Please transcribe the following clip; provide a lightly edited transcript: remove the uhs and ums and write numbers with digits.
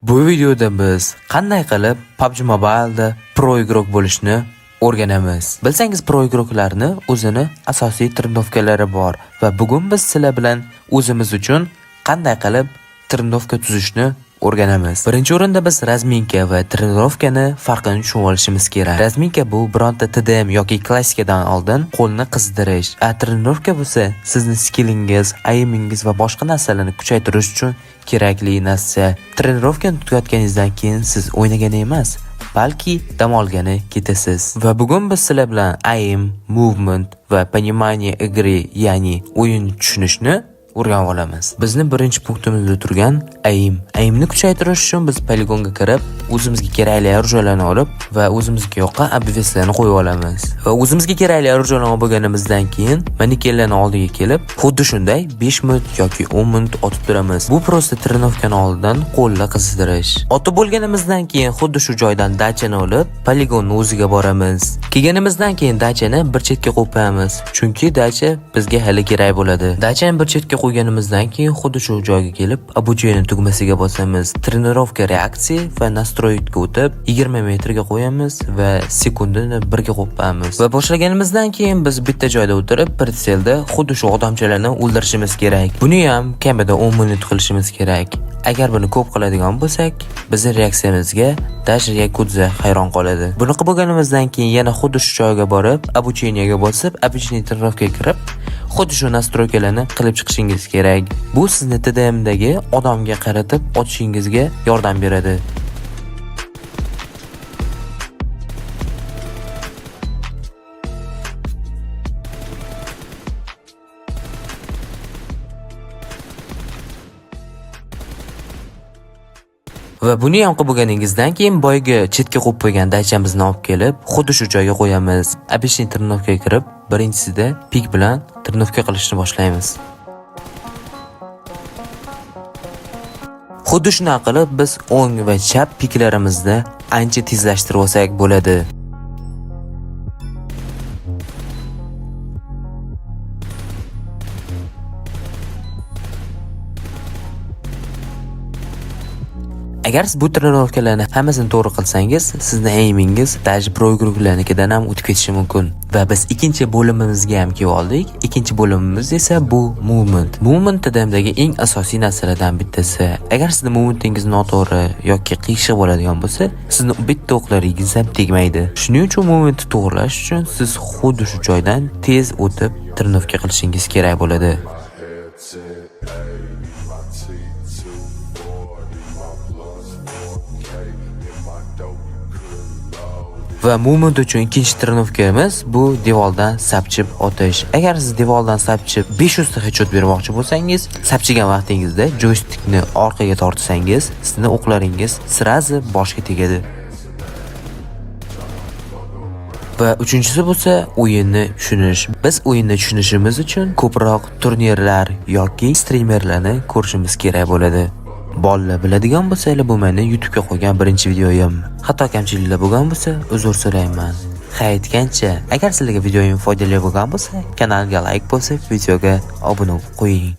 Bu videoda biz qanday qilib PUBG Mobile'da pro igrok bo'lishni o'rganamiz. Bilsangiz pro igroklarni o'zini asosiy trendovkalari bor va bugun biz sizlar bilan o'zimiz uchun qanday qilib trendovka tuzishni o'rganamiz. Birinchi o'rinda biz razminka va trendovkani farqini tushunib olishimiz kerak. Razminka bu bironta TDM yoki klassikadan oldin qo'lni qizdirish. Trendovka bo'lsa sizni skillingiz, aimingiz va boshqa narsalarni kuchaytirish uchun kerakli narsa. Trenirovkani tugatganingizdan keyin siz o'ynagani emas, balki dam olgani ketasiz. Va bugun biz sizlar bilan aim, movement va понимание игры, ya'ni o'yinni tushunishni o'rganib olamiz. Bizni birinchi punktimizda turgan aimni kuchaytirish uchun biz poligonga kirib, o'zimizga kerakli orужияlarni olib va o'zimizga yoqqan obveslarni qo'yib olamiz. Va o'zimizga kerakli orужияlarni bo'lganimizdan keyin mannekenlarning oldiga kelib, xuddi shunday 5 minut yoki 10 minut otib turamiz. Bu prosta trenovkani oldidan qo'lni qizdirish. Otib bo'lganimizdan keyin xuddi shu joydan dachani olib, poligonni o'ziga boramiz. Kelganimizdan keyin dachani bir chetga qo'yamiz, chunki dacha bizga hali kerak bo'ladi. Dachani bir chetga qo'yganimizdan keyin xuddi shu joyga kelib, обучение tugmasiga bosamiz. Trenirovka reaksiya va nastroyga o'tib 20 metrga qo'yamiz va sekundani 1 ga qo'yamiz. Va boshlaganimizdan keyin biz bitta joyda o'tirib, pritselda xuddi shu odamchalarni o'ldirishimiz kerak. Buni ham kamida 10 minut qilishimiz kerak. Agar buni ko'p qiladigan bo'lsak, bizning reaksiyamizga даже Yakuza hayron qoladi. Buni qilib bo'lganimizdan keyin yana xuddi shu joyga borib, обучениеga bosib, обычный trenirovkaga kirib, xuddi shu nastroykalarni qilib chiqishingiz kerak. Bu sizni TDMdagi odamga qaratib otishingizga yordam beradi. Va buni ham qilib bo'lganingizdan keyin boyga chetga qo'yib qo'ygan dachamizni olib kelib, xuddi shu joyga qo'yamiz. Обычный trenirovkaga kirib, birinchisida pik bilan trenirovka qilishni boshlaymiz. Xuddi shunday qilib biz o'ng va chap piklarimizni ancha tezlashtirib olsak bo'ladi. Agar siz bu trenirovkalarni hammasini to'g'ri qilsangiz, sizning aimingiz даже pro igroklarnikidan ham o'tib ketishi mumkin. Va biz ikkinchi bo'limimizga ham kelib oldik. Ikkinchi bo'limimiz esa bu movement. Movement TDMdagi eng asosiy narsalardan bittasi. Agar sizning movementingiz noto'g'ri yoki qiyshiq bo'ladigan bo'lsa, sizning bitta o'qlaringiz ham tegmaydi. Shuning uchun movementni to'g'rilash uchun siz xuddi shu joydan tez o'tib trenirovka qilishingiz kerak bo'ladi. Va movement uchun ikkinchi trenirovkamiz bu devordan sapchib otish. Agar siz devordan sapchib 500 ta headshot bermoqchi bo'lsangiz, sapchigan vaqtingizda joystikni orqaga tortsangiz, sizning o'qlaringiz sirazi boshga tegadi. Va uchinchisi bo'lsa o'yinni tushunish. Biz o'yinni tushunishimiz uchun ko'proq turnirlar yoki streamerlarni ko'rishimiz kerak bo'ladi. Bolalar biladigan bo'lsanglar, bu meni YouTube'ga qo'ygan birinchi videoyim. Xato kamchiliklar bo'lgan bo'lsa, uzr so'rayman. Aytgancha, agar sizlarga videoyim foydali bo'lgan bo'lsa, kanalga like bosib, videoga obuna bo'lib qo'ying.